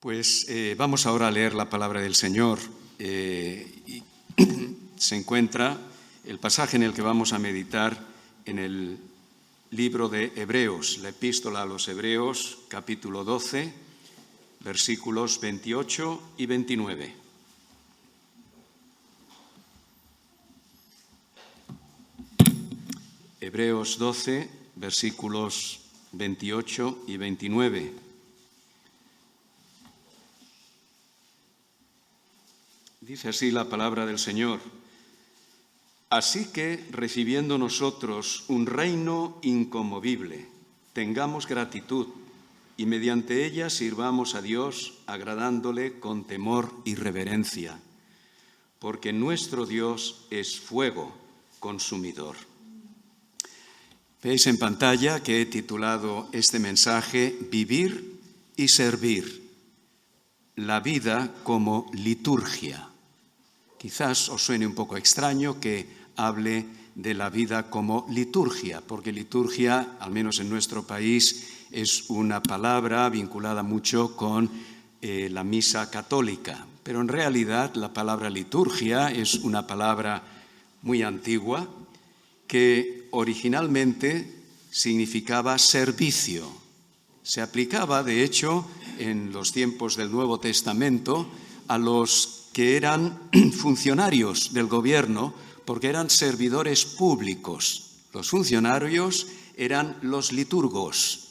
Pues vamos ahora a leer la palabra del Señor. Y se encuentra el pasaje en el que vamos a meditar en el libro de Hebreos, la epístola a los Hebreos, capítulo 12, versículos 28 y 29. Hebreos 12, versículos 28 y 29. Dice así la palabra del Señor: Así que, recibiendo nosotros un reino inconmovible, tengamos gratitud y mediante ella sirvamos a Dios, agradándole con temor y reverencia, porque nuestro Dios es fuego consumidor. Veis en pantalla que he titulado este mensaje Vivir y servir, la vida como liturgia. Quizás os suene un poco extraño que hable de la vida como liturgia, porque liturgia, al menos en nuestro país, es una palabra vinculada mucho con la misa católica. Pero en realidad la palabra liturgia es una palabra muy antigua que originalmente significaba servicio. Se aplicaba, de hecho, en los tiempos del Nuevo Testamento a los que eran funcionarios del gobierno, porque eran servidores públicos. Los funcionarios eran los liturgos,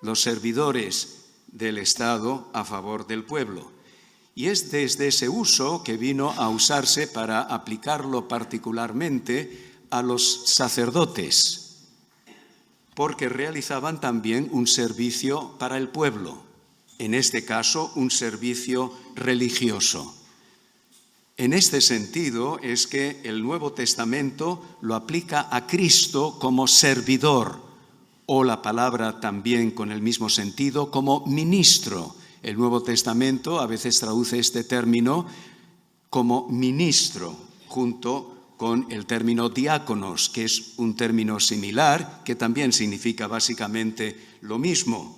los servidores del Estado a favor del pueblo. Y es desde ese uso que vino a usarse para aplicarlo particularmente a los sacerdotes, porque realizaban también un servicio para el pueblo, en este caso un servicio religioso. En este sentido es que el Nuevo Testamento lo aplica a Cristo como servidor, o la palabra también con el mismo sentido como ministro. El Nuevo Testamento a veces traduce este término como ministro, junto con el término diáconos, que es un término similar, que también significa básicamente lo mismo.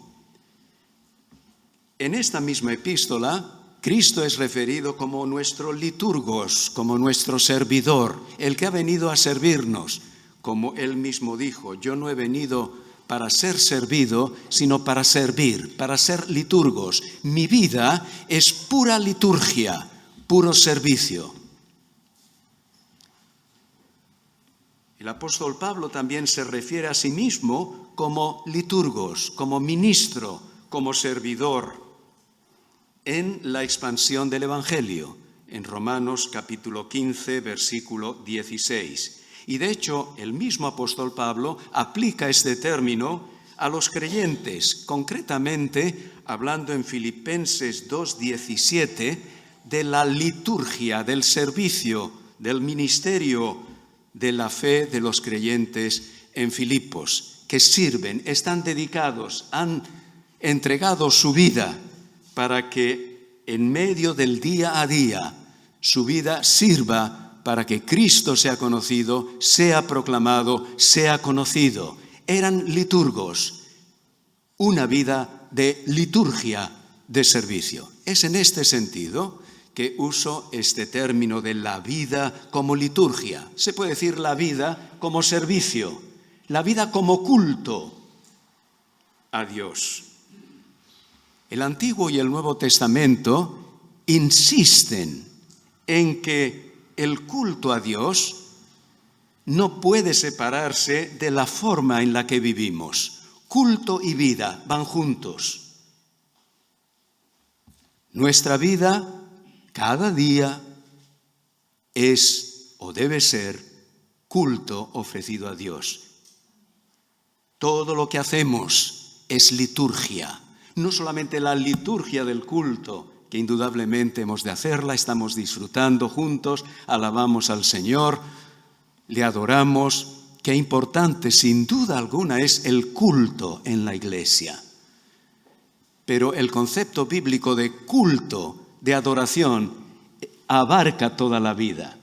En esta misma epístola, Cristo es referido como nuestro liturgos, como nuestro servidor, el que ha venido a servirnos. Como él mismo dijo, yo no he venido para ser servido, sino para servir, para ser liturgos. Mi vida es pura liturgia, puro servicio. El apóstol Pablo también se refiere a sí mismo como liturgos, como ministro, como servidor, en la expansión del Evangelio, en Romanos capítulo 15, versículo 16. Y de hecho, el mismo apóstol Pablo aplica este término a los creyentes, concretamente hablando en Filipenses 2:17 de la liturgia, del servicio, del ministerio de la fe de los creyentes en Filipos, que sirven, están dedicados, han entregado su vida para que en medio del día a día su vida sirva para que Cristo sea conocido, sea proclamado, sea conocido. Eran liturgos, una vida de liturgia, de servicio. Es en este sentido que uso este término de la vida como liturgia. Se puede decir la vida como servicio, la vida como culto a Dios. El Antiguo y el Nuevo Testamento insisten en que el culto a Dios no puede separarse de la forma en la que vivimos. Culto y vida van juntos. Nuestra vida cada día es o debe ser culto ofrecido a Dios. Todo lo que hacemos es liturgia. No solamente la liturgia del culto, que indudablemente hemos de hacerla, estamos disfrutando juntos, alabamos al Señor, le adoramos. Qué importante, sin duda alguna, es el culto en la iglesia. Pero el concepto bíblico de culto, de adoración, abarca toda la vida.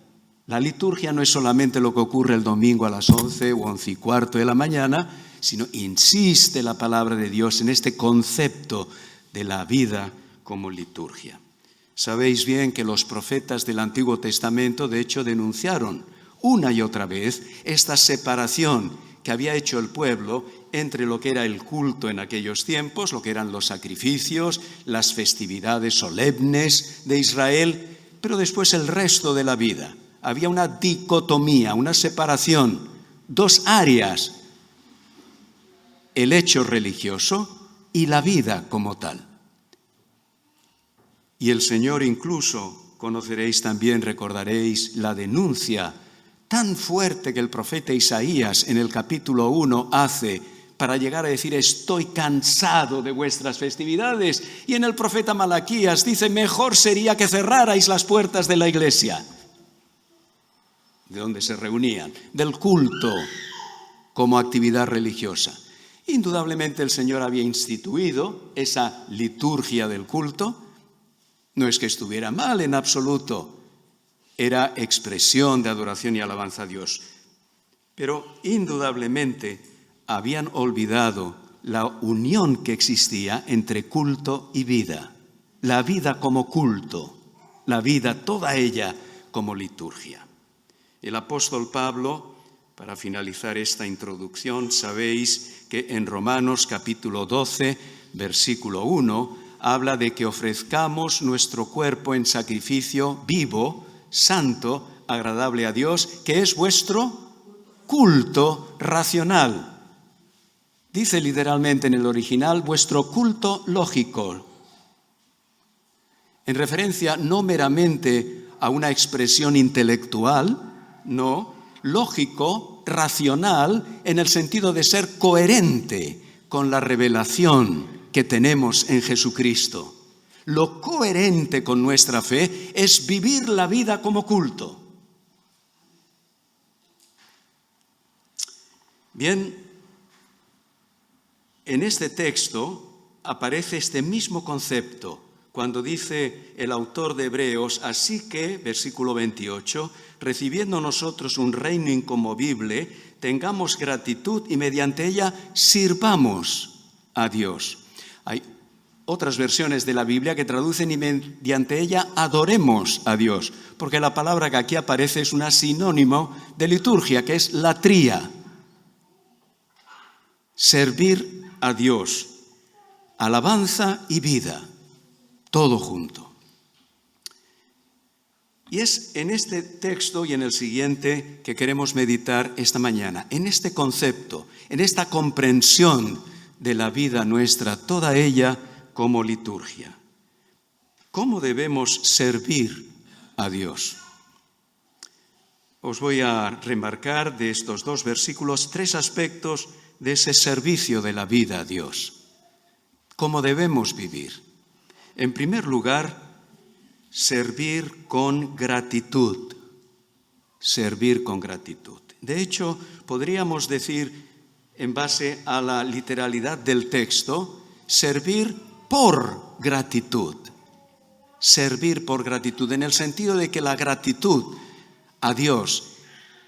La liturgia no es solamente lo que ocurre el domingo a las 11 o 11:15 de la mañana, sino insiste la palabra de Dios en este concepto de la vida como liturgia. Sabéis bien que los profetas del Antiguo Testamento, de hecho, denunciaron una y otra vez esta separación que había hecho el pueblo entre lo que era el culto en aquellos tiempos, lo que eran los sacrificios, las festividades solemnes de Israel, pero después el resto de la vida. Había una dicotomía, una separación, dos áreas, el hecho religioso y la vida como tal. Y el Señor incluso, conoceréis también, recordaréis la denuncia tan fuerte que el profeta Isaías en el capítulo 1 hace para llegar a decir: estoy cansado de vuestras festividades. Y en el profeta Malaquías dice: mejor sería que cerrarais las puertas de la iglesia, de donde se reunían, del culto como actividad religiosa. Indudablemente el Señor había instituido esa liturgia del culto. No es que estuviera mal en absoluto, era expresión de adoración y alabanza a Dios. Pero indudablemente habían olvidado la unión que existía entre culto y vida. La vida como culto, la vida toda ella como liturgia. El apóstol Pablo, para finalizar esta introducción, sabéis que en Romanos capítulo 12, versículo 1, habla de que ofrezcamos nuestro cuerpo en sacrificio vivo, santo, agradable a Dios, que es vuestro culto racional. Dice literalmente en el original, vuestro culto lógico, en referencia no meramente a una expresión intelectual, no, lógico, racional, en el sentido de ser coherente con la revelación que tenemos en Jesucristo. Lo coherente con nuestra fe es vivir la vida como culto. Bien, en este texto aparece este mismo concepto cuando dice el autor de Hebreos: así que, versículo 28, recibiendo nosotros un reino inconmovible, tengamos gratitud y mediante ella sirvamos a Dios. Hay otras versiones de la Biblia que traducen: y mediante ella adoremos a Dios, porque la palabra que aquí aparece es un sinónimo de liturgia, que es latría. Servir a Dios, alabanza y vida, todo junto. Y es en este texto y en el siguiente que queremos meditar esta mañana, en este concepto, en esta comprensión de la vida nuestra, toda ella como liturgia. ¿Cómo debemos servir a Dios? Os voy a remarcar de estos dos versículos 3 aspectos de ese servicio de la vida a Dios. ¿Cómo debemos vivir? En primer lugar, servir con gratitud. Servir con gratitud. De hecho, podríamos decir, en base a la literalidad del texto, servir por gratitud. Servir por gratitud, en el sentido de que la gratitud a Dios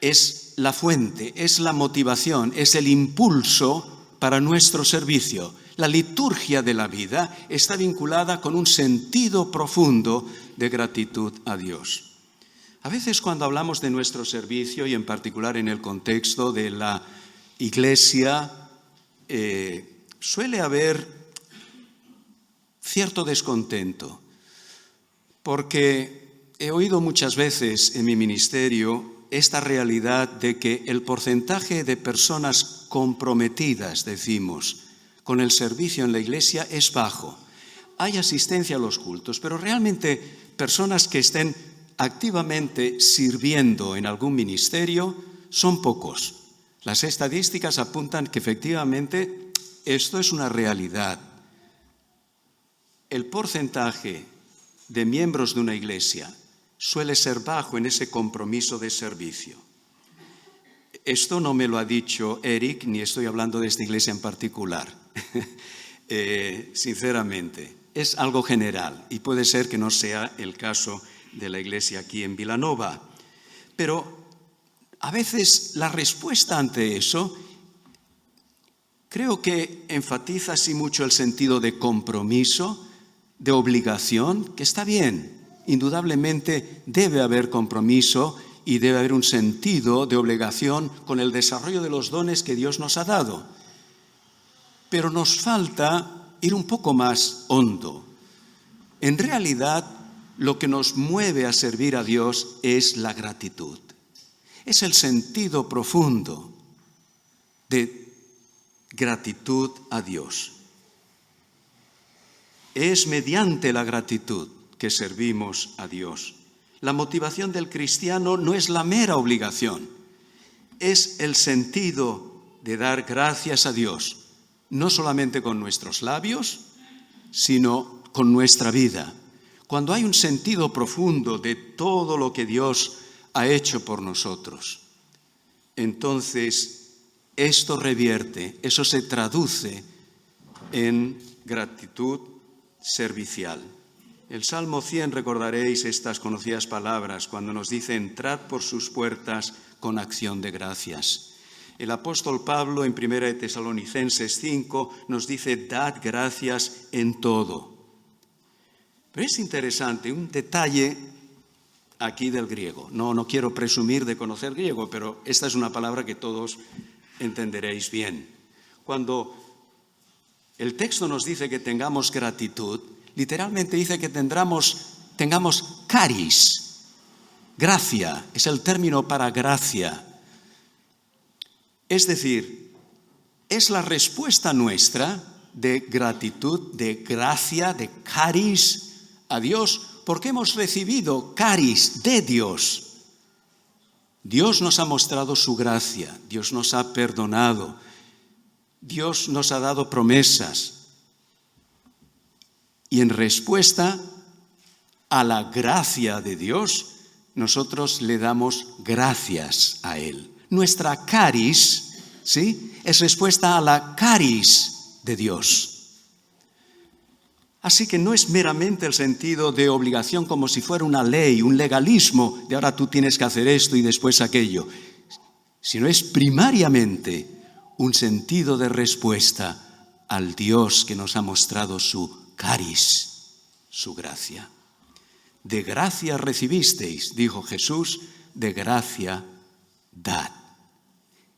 es la fuente, es la motivación, es el impulso para nuestro servicio. La liturgia de la vida está vinculada con un sentido profundo de gratitud a Dios. A veces cuando hablamos de nuestro servicio, y en particular en el contexto de la Iglesia, suele haber cierto descontento, porque he oído muchas veces en mi ministerio esta realidad de que el porcentaje de personas comprometidas, decimos, con el servicio en la Iglesia es bajo. Hay asistencia a los cultos, pero realmente personas que estén activamente sirviendo en algún ministerio son pocos. Las estadísticas apuntan que efectivamente esto es una realidad. El porcentaje de miembros de una iglesia suele ser bajo en ese compromiso de servicio. Esto no me lo ha dicho Eric, ni estoy hablando de esta iglesia en particular. Sinceramente, es algo general y puede ser que no sea el caso de la iglesia aquí en Vilanova. Pero a veces la respuesta ante eso creo que enfatiza así mucho el sentido de compromiso, de obligación, que está bien. Indudablemente debe haber compromiso y debe haber un sentido de obligación con el desarrollo de los dones que Dios nos ha dado. Pero nos falta ir un poco más hondo. En realidad, lo que nos mueve a servir a Dios es la gratitud. Es el sentido profundo de gratitud a Dios. Es mediante la gratitud que servimos a Dios. La motivación del cristiano no es la mera obligación, es el sentido de dar gracias a Dios, no solamente con nuestros labios, sino con nuestra vida. Cuando hay un sentido profundo de todo lo que Dios ha hecho por nosotros, entonces esto revierte, eso se traduce en gratitud servicial. El Salmo 100, recordaréis estas conocidas palabras cuando nos dice: entrad por sus puertas con acción de gracias. El apóstol Pablo en 1 Tesalonicenses 5 nos dice: dad gracias en todo. Pero es interesante un detalle aquí del griego. No quiero presumir de conocer griego, pero esta es una palabra que todos entenderéis bien. Cuando el texto nos dice que tengamos gratitud, literalmente dice que tengamos caris. Gracia, es el término para gracia. Es decir, es la respuesta nuestra de gratitud, de gracia, de caris a Dios, porque hemos recibido caris de Dios. Dios nos ha mostrado su gracia, Dios nos ha perdonado, Dios nos ha dado promesas. Y en respuesta a la gracia de Dios, nosotros le damos gracias a Él. Nuestra caris, ¿sí?, es respuesta a la caris de Dios. Así que no es meramente el sentido de obligación como si fuera una ley, un legalismo, de ahora tú tienes que hacer esto y después aquello, sino es primariamente un sentido de respuesta al Dios que nos ha mostrado su caris, su gracia. De gracia recibisteis, dijo Jesús, de gracia dad.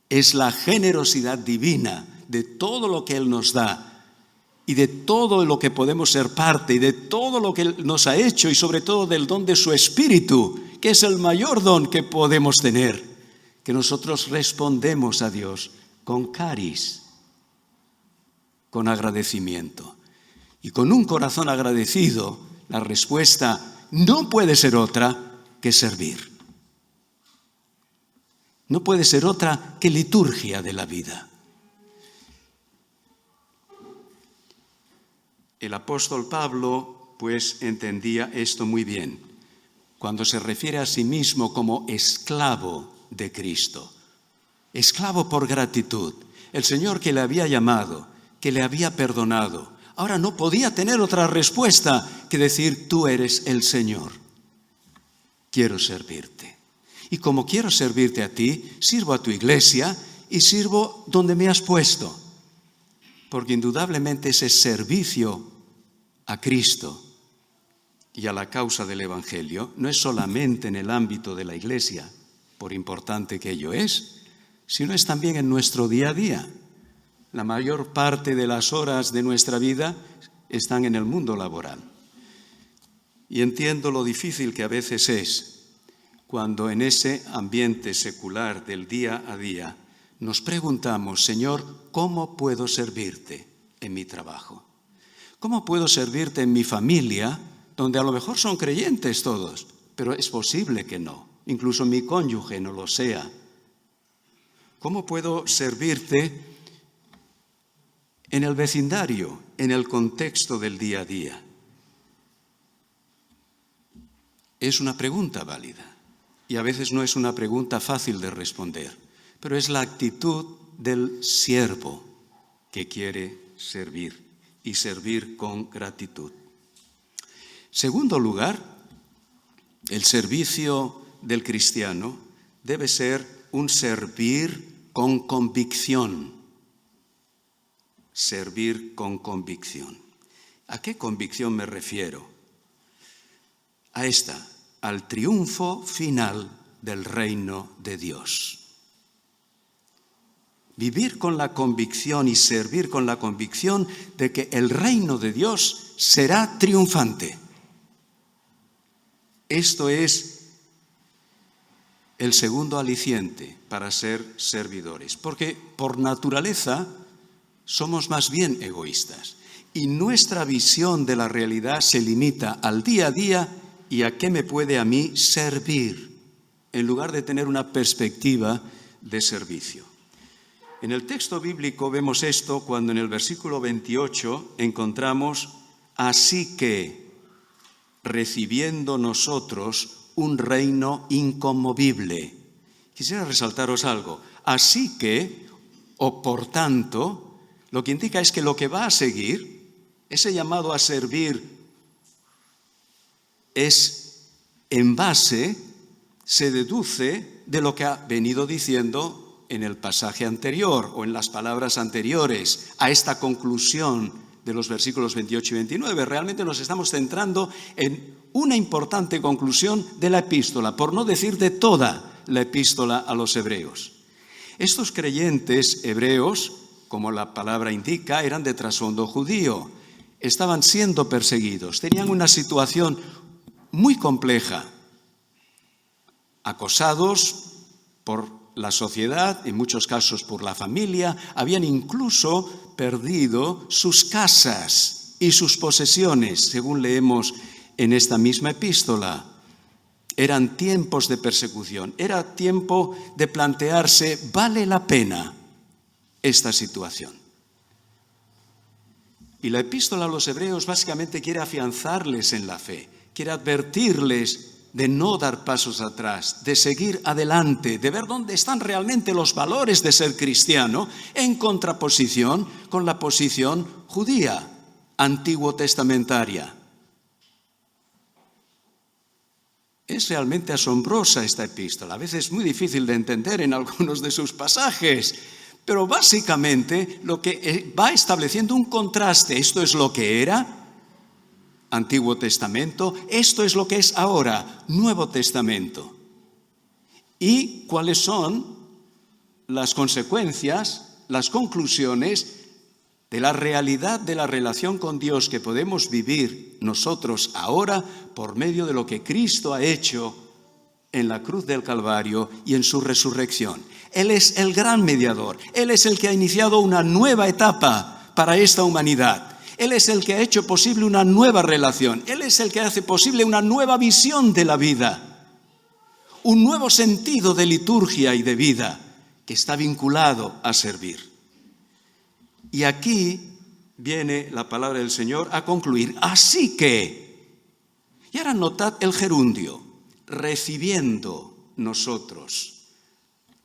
Es la generosidad divina de todo lo que Él nos da y de todo lo que podemos ser parte y de todo lo que Él nos ha hecho y sobre todo del don de su Espíritu, que es el mayor don que podemos tener, que nosotros respondemos a Dios con caris, con agradecimiento. Y con un corazón agradecido, la respuesta no puede ser otra que servir. No puede ser otra que liturgia de la vida. El apóstol Pablo, pues, entendía esto muy bien, cuando se refiere a sí mismo como esclavo de Cristo. Esclavo por gratitud. El Señor que le había llamado, que le había perdonado, ahora no podía tener otra respuesta que decir: tú eres el Señor. Quiero servirte. Y como quiero servirte a ti, sirvo a tu iglesia y sirvo donde me has puesto. Porque indudablemente ese servicio a Cristo y a la causa del Evangelio no es solamente en el ámbito de la iglesia, por importante que ello es, sino es también en nuestro día a día. La mayor parte de las horas de nuestra vida están en el mundo laboral. Y entiendo lo difícil que a veces es cuando en ese ambiente secular del día a día nos preguntamos: Señor, ¿cómo puedo servirte en mi trabajo? ¿Cómo puedo servirte en mi familia, donde a lo mejor son creyentes todos, pero es posible que no, incluso mi cónyuge no lo sea? ¿Cómo puedo servirte en el vecindario, en el contexto del día a día? Es una pregunta válida y a veces no es una pregunta fácil de responder, pero es la actitud del siervo que quiere servir y servir con gratitud. Segundo lugar, el servicio del cristiano debe ser un servir con convicción. Servir con convicción. ¿A qué convicción me refiero? A esta, al triunfo final del reino de Dios. Vivir con la convicción y servir con la convicción de que el reino de Dios será triunfante. Esto es el segundo aliciente para ser servidores, porque por naturaleza somos más bien egoístas y nuestra visión de la realidad se limita al día a día y a qué me puede a mí servir, en lugar de tener una perspectiva de servicio. En el texto bíblico vemos esto cuando en el versículo 28 encontramos: así que, recibiendo nosotros un reino inconmovible. Quisiera resaltaros algo. Así que, o por tanto, lo que indica es que lo que va a seguir, ese llamado a servir, es en base, se deduce de lo que ha venido diciendo en el pasaje anterior o en las palabras anteriores a esta conclusión de los versículos 28 y 29. Realmente nos estamos centrando en una importante conclusión de la epístola, por no decir de toda la epístola a los hebreos. Estos creyentes hebreos, como la palabra indica, eran de trasfondo judío, estaban siendo perseguidos, tenían una situación muy compleja, acosados por la sociedad, en muchos casos por la familia, habían incluso perdido sus casas y sus posesiones, según leemos en esta misma epístola. Eran tiempos de persecución, era tiempo de plantearse, ¿vale la pena esta situación? Y la epístola a los hebreos básicamente quiere afianzarles en la fe, quiere advertirles de no dar pasos atrás, de seguir adelante, de ver dónde están realmente los valores de ser cristiano, en contraposición con la posición judía, antiguo testamentaria. Es realmente asombrosa esta epístola, a veces muy difícil de entender en algunos de sus pasajes, pero básicamente lo que va estableciendo un contraste. Esto es lo que era Antiguo Testamento, esto es lo que es ahora, Nuevo Testamento. ¿Y cuáles son las consecuencias, las conclusiones de la realidad de la relación con Dios que podemos vivir nosotros ahora por medio de lo que Cristo ha hecho en la cruz del Calvario y en su resurrección? Él es el gran mediador, Él es el que ha iniciado una nueva etapa para esta humanidad. Él es el que ha hecho posible una nueva relación. Él es el que hace posible una nueva visión de la vida, un nuevo sentido de liturgia y de vida que está vinculado a servir. Y aquí viene la palabra del Señor a concluir. Así que, y ahora notad el gerundio, recibiendo nosotros,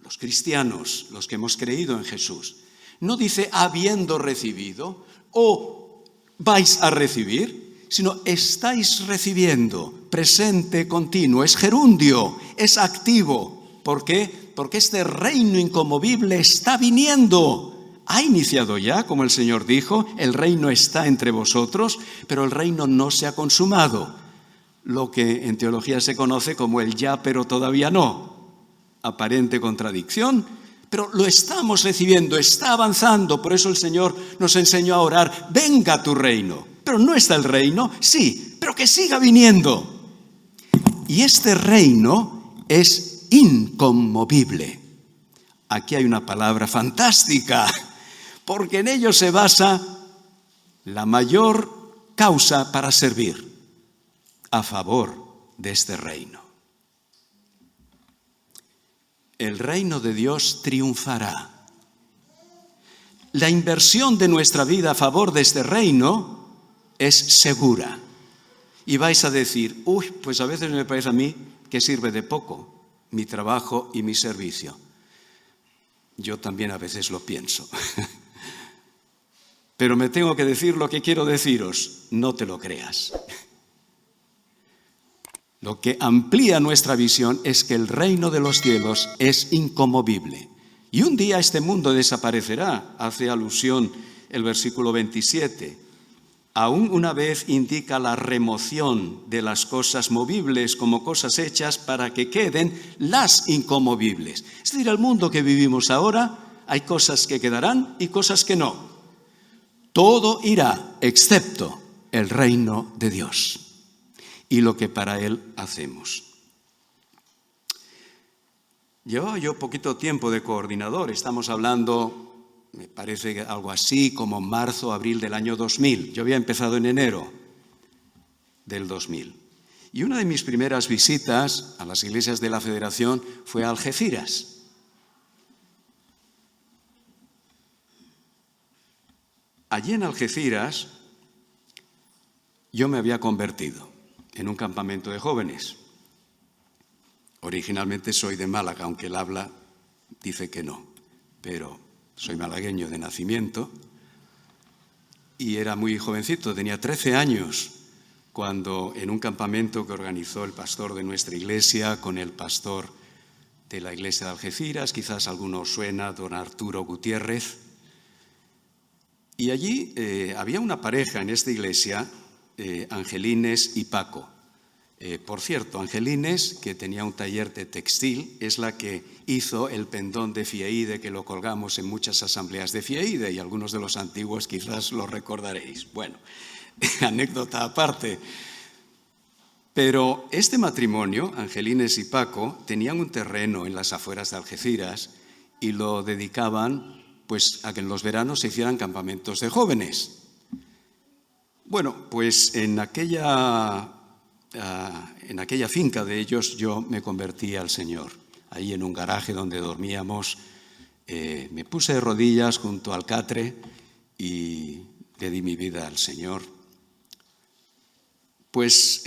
los cristianos, los que hemos creído en Jesús. No dice habiendo recibido o vais a recibir, sino estáis recibiendo, presente continuo, es gerundio, es activo. ¿Por qué? Porque este reino inconmovible está viniendo. Ha iniciado ya, como el Señor dijo, el reino está entre vosotros, pero el reino no se ha consumado. Lo que en teología se conoce como el ya, pero todavía no. Aparente contradicción, pero lo estamos recibiendo, está avanzando. Por eso el Señor nos enseñó a orar, venga tu reino. Pero no está el reino, sí, pero que siga viniendo. Y este reino es inconmovible. Aquí hay una palabra fantástica, porque en ello se basa la mayor causa para servir a favor de este reino. El reino de Dios triunfará. La inversión de nuestra vida a favor de este reino es segura. Y vais a decir, pues a veces me parece a mí que sirve de poco mi trabajo y mi servicio. Yo también a veces lo pienso. Pero me tengo que decir lo que quiero deciros, no te lo creas. Lo que amplía nuestra visión es que el reino de los cielos es inconmovible. Y un día este mundo desaparecerá, hace alusión el versículo 27. aún una vez indica la remoción de las cosas movibles como cosas hechas para que queden las inconmovibles. Es decir, el mundo que vivimos ahora, hay cosas que quedarán y cosas que no. Todo irá, excepto el reino de Dios y lo que para Él hacemos. Llevaba yo poquito tiempo de coordinador, estamos hablando, me parece algo así como marzo, abril del año 2000. Yo había empezado en enero del 2000. Y una de mis primeras visitas a las iglesias de la Federación fue a Algeciras. Allí en Algeciras yo me había convertido en un campamento de jóvenes. Originalmente soy de Málaga, aunque el habla dice que no, pero soy malagueño de nacimiento y era muy jovencito, tenía 13 años cuando en un campamento que organizó el pastor de nuestra iglesia con el pastor de la iglesia de Algeciras, quizás alguno os suena, don Arturo Gutiérrez. Y allí había una pareja en esta iglesia, Angelines y Paco. Por cierto, Angelines, que tenía un taller de textil, es la que hizo el pendón de Fieide, que lo colgamos en muchas asambleas de Fieide, y algunos de los antiguos quizás lo recordaréis. Bueno, anécdota aparte. Pero este matrimonio, Angelines y Paco, tenían un terreno en las afueras de Algeciras y lo dedicaban pues a que en los veranos se hicieran campamentos de jóvenes. Bueno, pues en aquella finca de ellos yo me convertí al Señor. Ahí en un garaje donde dormíamos, me puse de rodillas junto al catre y le di mi vida al Señor. Pues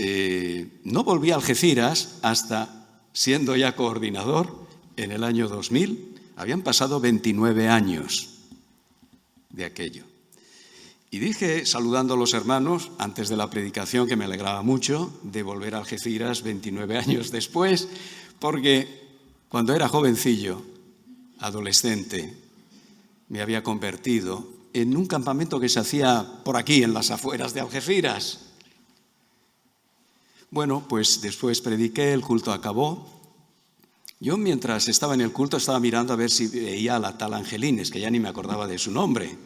no volví a Algeciras hasta siendo ya coordinador en el año 2000. Habían pasado 29 años de aquello. Y dije, saludando a los hermanos, antes de la predicación, que me alegraba mucho de volver a Algeciras 29 años después, porque cuando era jovencillo, adolescente, me había convertido en un campamento que se hacía por aquí, en las afueras de Algeciras. Bueno, pues después prediqué, el culto acabó. Yo mientras estaba en el culto estaba mirando a ver si veía a la tal Angelines, que ya ni me acordaba de su nombre,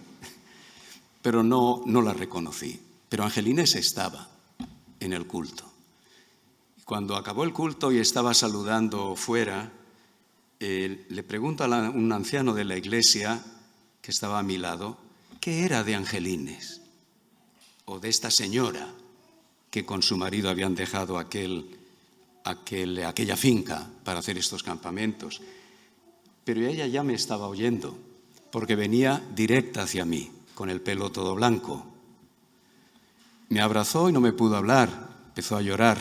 pero no la reconocí. Pero Angelines estaba en el culto. Cuando acabó el culto y estaba saludando fuera, le pregunto a un anciano de la iglesia que estaba a mi lado, ¿qué era de Angelines? O de esta señora que con su marido habían dejado aquella finca para hacer estos campamentos. Pero ella ya me estaba oyendo, porque venía directa hacia mí, con el pelo todo blanco. Me abrazó y no me pudo hablar, empezó a llorar.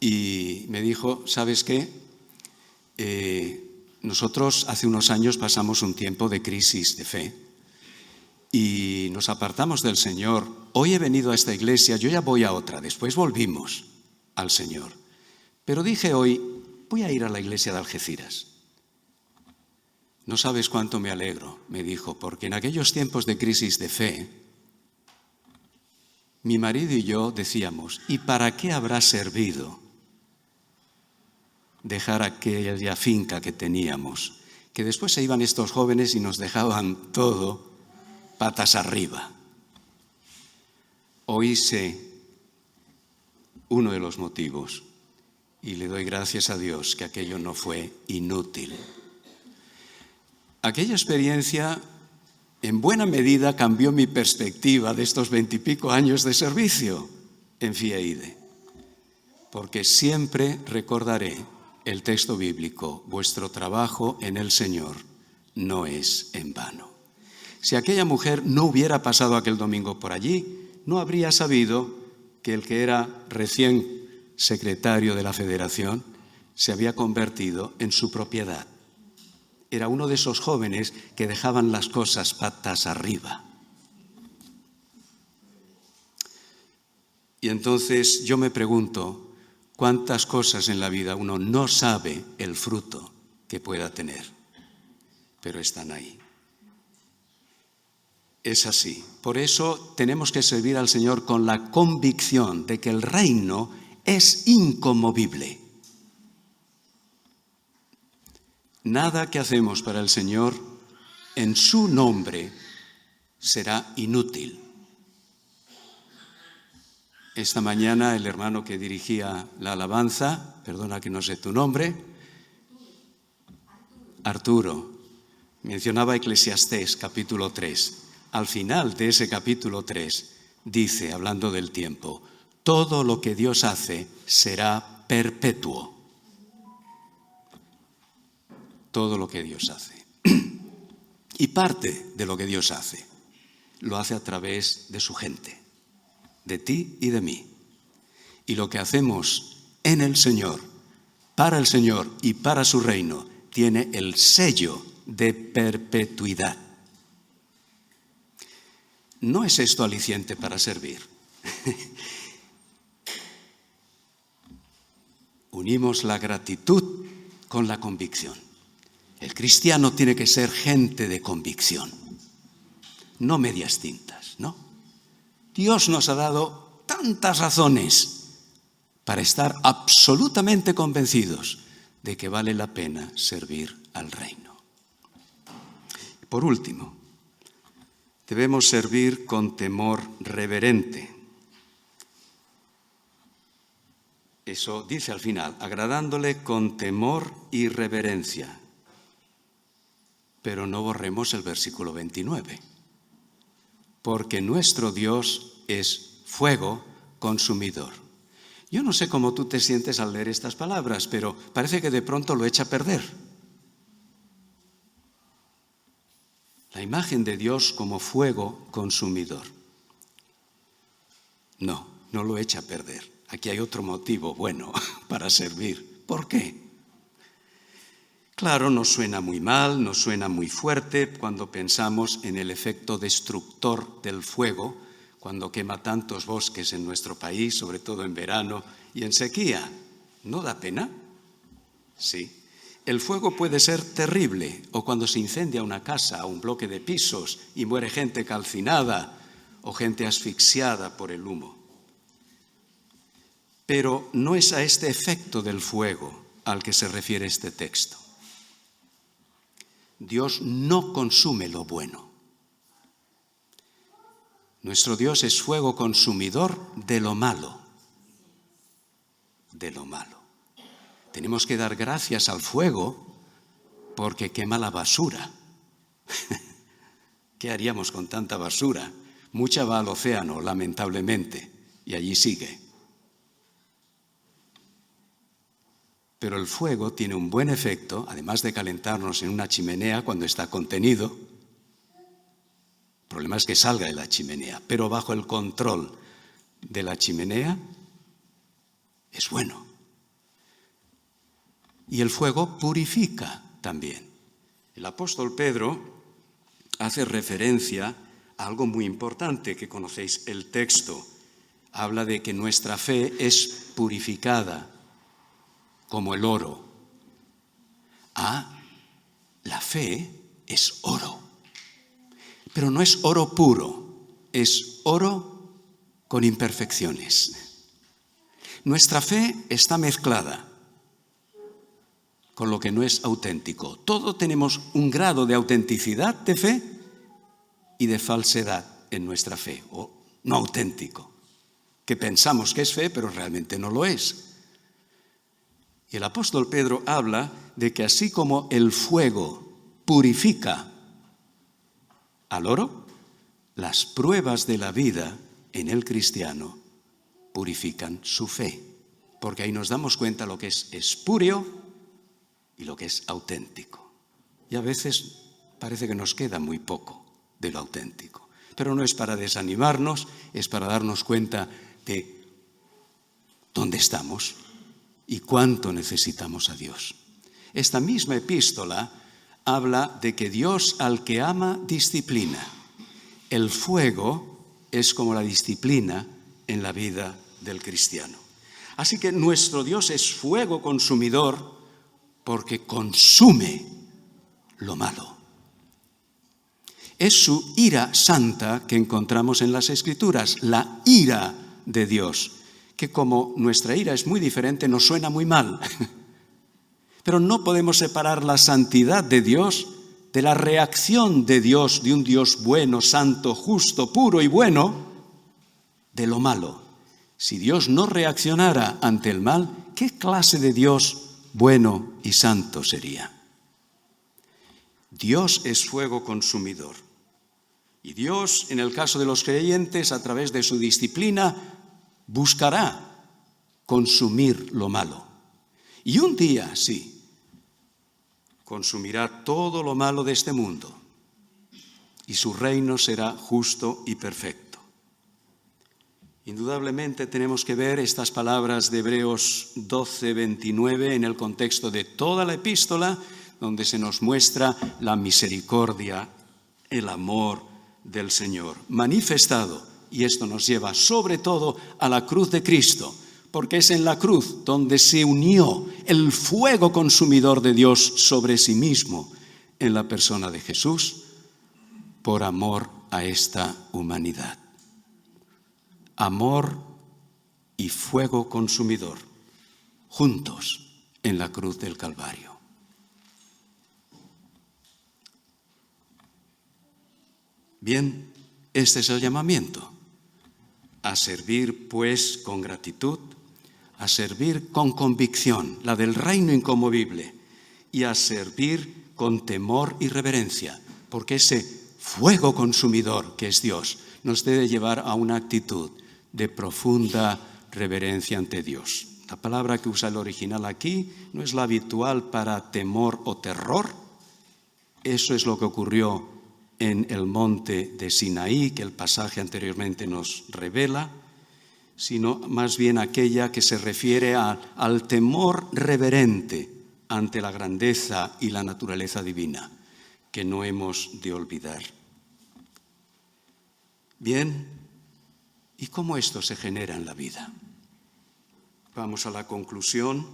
Y me dijo, ¿sabes qué? Nosotros hace unos años pasamos un tiempo de crisis de fe y nos apartamos del Señor. Hoy he venido a esta iglesia, yo ya voy a otra, después volvimos al Señor. Pero dije hoy, voy a ir a la iglesia de Algeciras. No sabes cuánto me alegro, me dijo, porque en aquellos tiempos de crisis de fe, mi marido y yo decíamos, ¿y para qué habrá servido dejar aquella finca que teníamos? Que después se iban estos jóvenes y nos dejaban todo patas arriba. Hoy sé uno de los motivos y le doy gracias a Dios que aquello no fue inútil. Aquella experiencia en buena medida cambió mi perspectiva de estos 20 y pico años de servicio en Fieide, porque siempre recordaré el texto bíblico, vuestro trabajo en el Señor no es en vano. Si aquella mujer no hubiera pasado aquel domingo por allí, no habría sabido que el que era recién secretario de la Federación se había convertido en su propiedad. Era uno de esos jóvenes que dejaban las cosas patas arriba. Y entonces yo me pregunto, ¿cuántas cosas en la vida uno no sabe el fruto que pueda tener? Pero están ahí. es así. Por eso tenemos que servir al Señor con la convicción de que el reino es inconmovible. Nada que hacemos para el Señor en su nombre será inútil. Esta mañana el hermano que dirigía la alabanza, perdona que no sé tu nombre, Arturo, mencionaba Eclesiastés capítulo 3. Al final de ese capítulo 3 dice, hablando del tiempo, todo lo que Dios hace será perpetuo. Todo lo que Dios hace. Y parte de lo que Dios hace, lo hace a través de su gente, de ti y de mí. Y lo que hacemos en el Señor, para el Señor y para su reino, tiene el sello de perpetuidad. ¿No es esto aliciente para servir? Unimos la gratitud con la convicción. El cristiano tiene que ser gente de convicción, no medias tintas, ¿no? Dios nos ha dado tantas razones para estar absolutamente convencidos de que vale la pena servir al reino. Por último, debemos servir con temor reverente. Eso dice al final, agradándole con temor y reverencia. Pero no borremos el versículo 29, porque nuestro Dios es fuego consumidor. Yo no sé cómo tú te sientes al leer estas palabras, pero parece que de pronto lo echa a perder. La imagen de Dios como fuego consumidor. No lo echa a perder. Aquí hay otro motivo bueno para servir. ¿Por qué? Claro, nos suena muy mal, nos suena muy fuerte cuando pensamos en el efecto destructor del fuego, cuando quema tantos bosques en nuestro país, sobre todo en verano y en sequía. ¿No da pena? Sí. El fuego puede ser terrible, o cuando se incendia una casa o un bloque de pisos y muere gente calcinada o gente asfixiada por el humo. Pero no es a este efecto del fuego al que se refiere este texto. Dios no consume lo bueno. Nuestro Dios es fuego consumidor de lo malo. De lo malo. Tenemos que dar gracias al fuego porque quema la basura. ¿Qué haríamos con tanta basura? Mucha va al océano, lamentablemente, y allí sigue. Pero el fuego tiene un buen efecto, además de calentarnos en una chimenea cuando está contenido. El problema es que salga de la chimenea, pero bajo el control de la chimenea es bueno. Y el fuego purifica también. El apóstol Pedro hace referencia a algo muy importante que conocéis el texto. Habla de que nuestra fe es purificada como el oro. La fe es oro. Pero no es oro puro, es oro con imperfecciones. Nuestra fe está mezclada con lo que no es auténtico. Todos tenemos un grado de autenticidad de fe y de falsedad en nuestra fe, o no auténtico, que pensamos que es fe, pero realmente no lo es. Y el apóstol Pedro habla de que así como el fuego purifica al oro, las pruebas de la vida en el cristiano purifican su fe, porque ahí nos damos cuenta lo que es espurio y lo que es auténtico. Y a veces parece que nos queda muy poco de lo auténtico. Pero no es para desanimarnos, es para darnos cuenta de dónde estamos y cuánto necesitamos a Dios. Esta misma epístola habla de que Dios al que ama disciplina. El fuego es como la disciplina en la vida del cristiano. Así que nuestro Dios es fuego consumidor porque consume lo malo. es su ira santa que encontramos en las Escrituras, la ira de Dios, que como nuestra ira es muy diferente, nos suena muy mal. Pero no podemos separar la santidad de Dios de la reacción de Dios, de un Dios bueno, santo, justo, puro y bueno, de lo malo. Si Dios no reaccionara ante el mal, ¿qué clase de Dios bueno y santo sería? Dios es fuego consumidor. Y Dios, en el caso de los creyentes, a través de su disciplina, buscará consumir lo malo. Y un día, sí, consumirá todo lo malo de este mundo y su reino será justo y perfecto. Indudablemente tenemos que ver estas palabras de Hebreos 12:29 en el contexto de toda la epístola, donde se nos muestra la misericordia, el amor del Señor manifestado. Y esto nos lleva sobre todo a la cruz de Cristo, porque es en la cruz donde se unió el fuego consumidor de Dios sobre sí mismo en la persona de Jesús por amor a esta humanidad. Amor y fuego consumidor juntos en la cruz del Calvario. Bien, este es el llamamiento, a servir pues con gratitud, a servir con convicción, la del reino inconmovible, y a servir con temor y reverencia, porque ese fuego consumidor que es Dios nos debe llevar a una actitud de profunda reverencia ante Dios. La palabra que usa el original aquí no es la habitual para temor o terror. Eso es lo que ocurrió en el monte de Sinaí, que el pasaje anteriormente nos revela, sino más bien aquella que se refiere al temor reverente ante la grandeza y la naturaleza divina, que no hemos de olvidar. Bien, ¿y cómo esto se genera en la vida? Vamos a la conclusión,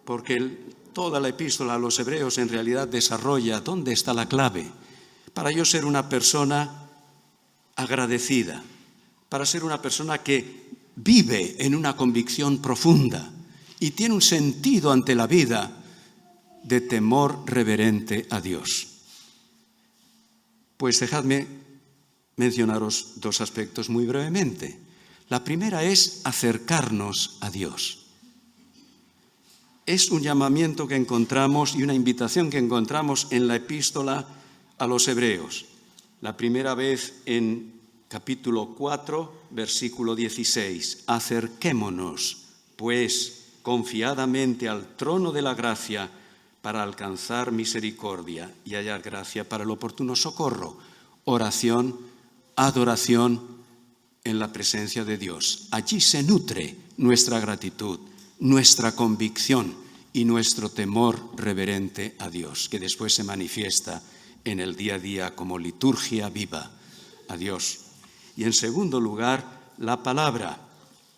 porque toda la epístola a los Hebreos en realidad desarrolla dónde está la clave para yo ser una persona agradecida, para ser una persona que vive en una convicción profunda y tiene un sentido ante la vida de temor reverente a Dios. Pues dejadme mencionaros dos aspectos muy brevemente. La primera es acercarnos a Dios. Es un llamamiento que encontramos y una invitación que encontramos en la epístola a los Hebreos. La primera vez en capítulo 4, versículo 16. Acerquémonos, pues, confiadamente al trono de la gracia para alcanzar misericordia y hallar gracia para el oportuno socorro. Oración, adoración en la presencia de Dios. Allí se nutre nuestra gratitud, nuestra convicción y nuestro temor reverente a Dios, que después se manifiesta en el día a día como liturgia viva a Dios. Y en segundo lugar, la palabra.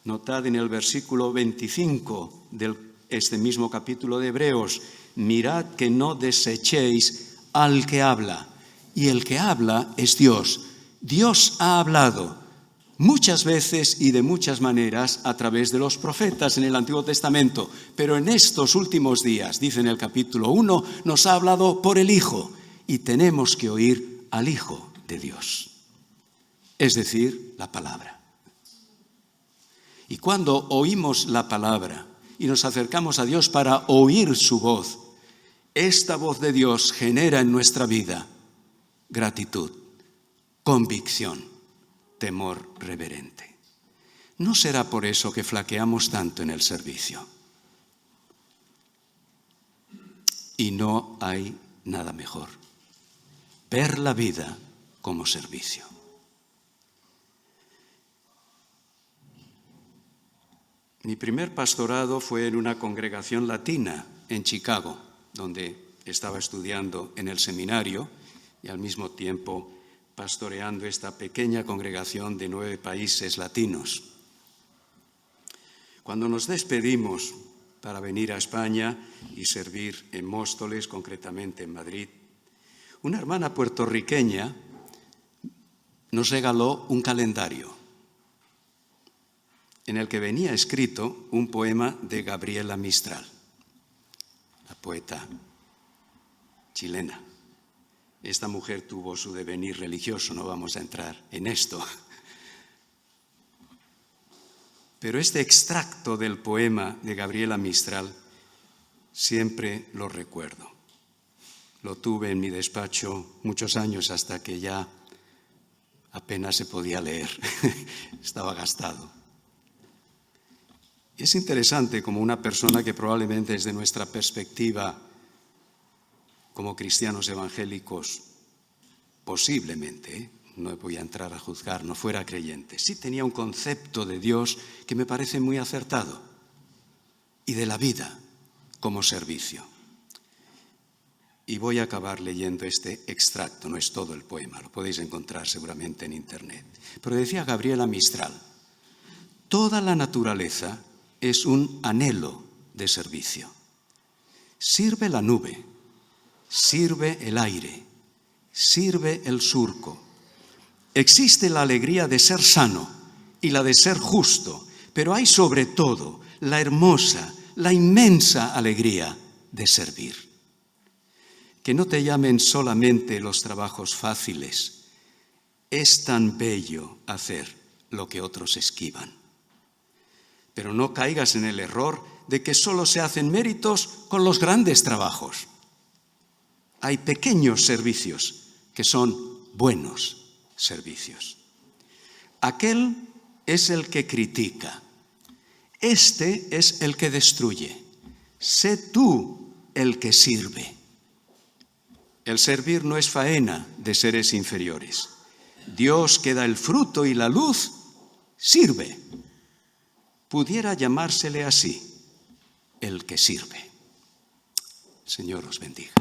Notad en el versículo 25 de este mismo capítulo de Hebreos, mirad que no desechéis al que habla. Y el que habla es Dios. Dios ha hablado muchas veces y de muchas maneras a través de los profetas en el Antiguo Testamento, pero en estos últimos días, dice en el capítulo 1, nos ha hablado por el Hijo y tenemos que oír al Hijo de Dios, es decir, la palabra. Y cuando oímos la palabra y nos acercamos a Dios para oír su voz, esta voz de Dios genera en nuestra vida gratitud, convicción, temor reverente. ¿No será por eso que flaqueamos tanto en el servicio? Y no hay nada mejor. Ver la vida como servicio. Mi primer pastorado fue en una congregación latina en Chicago, donde estaba estudiando en el seminario y al mismo tiempo pastoreando esta pequeña congregación de 9 países latinos. Cuando nos despedimos para venir a España y servir en Móstoles, concretamente en Madrid, una hermana puertorriqueña nos regaló un calendario en el que venía escrito un poema de Gabriela Mistral, la poeta chilena. Esta mujer tuvo su devenir religioso, no vamos a entrar en esto. Pero este extracto del poema de Gabriela Mistral siempre lo recuerdo. Lo tuve en mi despacho muchos años hasta que ya apenas se podía leer, estaba gastado. Es interesante como una persona que probablemente desde nuestra perspectiva como cristianos evangélicos, posiblemente, no voy a entrar a juzgar, no fuera creyente, sí tenía un concepto de Dios que me parece muy acertado y de la vida como servicio. Y voy a acabar leyendo este extracto, no es todo el poema, lo podéis encontrar seguramente en internet. Pero decía Gabriela Mistral, toda la naturaleza es un anhelo de servicio. Sirve la nube, sirve el aire, sirve el surco. Existe la alegría de ser sano y la de ser justo, pero hay sobre todo la hermosa, la inmensa alegría de servir. Que no te llamen solamente los trabajos fáciles. Es tan bello hacer lo que otros esquivan. Pero no caigas en el error de que solo se hacen méritos con los grandes trabajos. Hay pequeños servicios que son buenos servicios. Aquel es el que critica. Este es el que destruye. Sé tú el que sirve. El servir no es faena de seres inferiores. Dios que da el fruto y la luz, sirve. Pudiera llamársele así, el que sirve. Señor os bendiga.